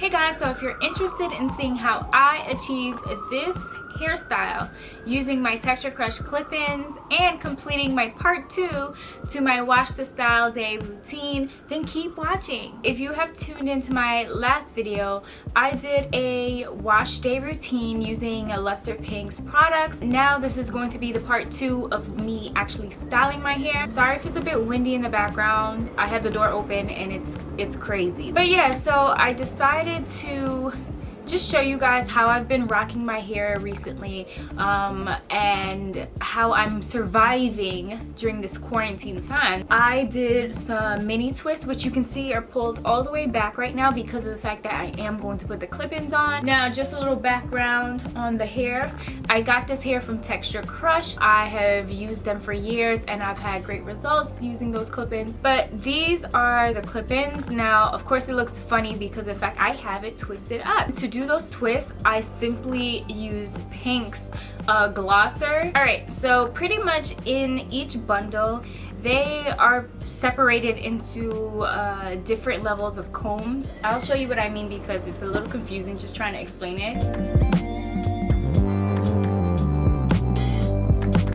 Hey guys, so if you're interested in seeing how I achieve this hairstyle using my Texture Crush clip-ins and completing my part 2 to my wash the style day routine, then keep watching. If you have tuned into my last video, I did a wash day routine using Luster Pink's products. Now this is going to be the part 2 of me actually styling my hair. Sorry if it's a bit windy in the background. I had the door open and it's crazy. But yeah, so I decided to just show you guys how I've been rocking my hair recently and how I'm surviving during this quarantine time. I did some mini twists, which you can see are pulled all the way back right now because of the fact that I am going to put the clip-ins on. Now, just a little background on the hair. I got this hair from Texture Crush. I have used them for years and I've had great results using those clip-ins. But these are the clip-ins. Now, of course, it looks funny because of the fact I have it twisted up. To do those twists, I simply use Pink's glosser. Alright, so pretty much in each bundle they are separated into different levels of combs. I'll show you what I mean because it's a little confusing just trying to explain it.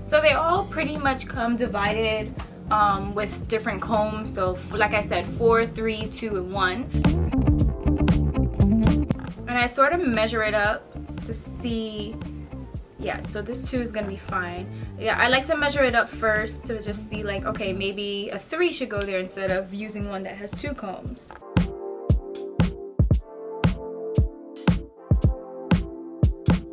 So they all pretty much come divided with different combs. So like I said, 4, 3, 2, and 1. And I sort of measure it up to see, yeah, so this 2 is gonna be fine. Yeah, I like to measure it up first to just see like, okay, maybe a 3 should go there instead of using one that has 2 combs.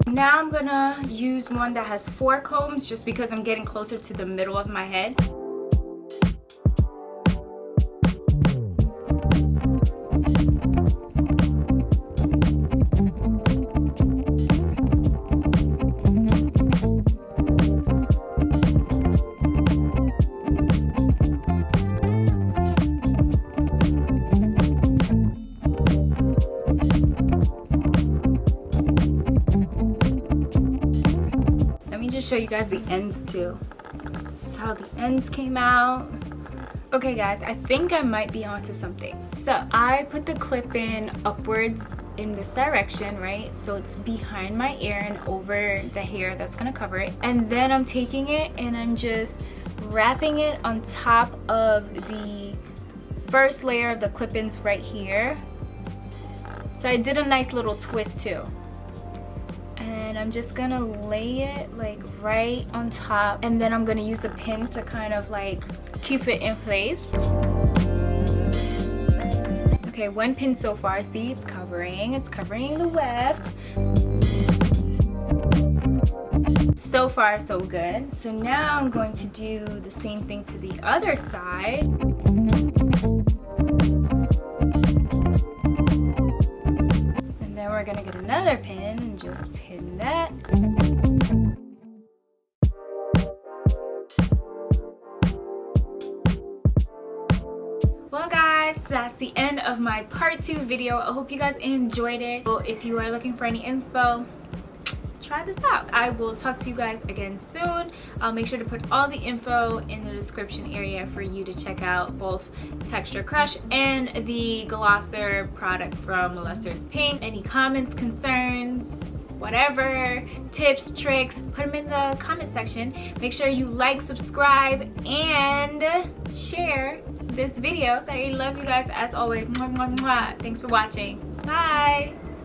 Now I'm gonna use one that has 4 combs just because I'm getting closer to the middle of my head. Show you guys the ends too. This is how the ends came out. Okay guys, I think I might be onto something. So I put the clip in upwards in this direction, right? So it's behind my ear and over the hair that's gonna cover it. And then I'm taking it and I'm just wrapping it on top of the first layer of the clip-ins right here. So I did a nice little twist too. And I'm just gonna lay it like right on top, and then I'm gonna use a pin to kind of like keep it in place. Okay, 1 pin so far. See, it's covering the weft. So far so good. So now I'm going to do the same thing to the other side. We're gonna get another pin and just pin that. Well guys, that's the end of my part 2 video. I hope you guys enjoyed it. Well, if you are looking for any inspo, try this out. I will talk to you guys again soon. I'll make sure to put all the info in the description area for you to check out both Texture Crush and the glosser product from Luster's Pink. Any comments, concerns, whatever, tips, tricks, put them in the comment section. Make sure you like, subscribe, and share this video. I love you guys as always. Mwah, mwah, mwah. Thanks for watching. Bye.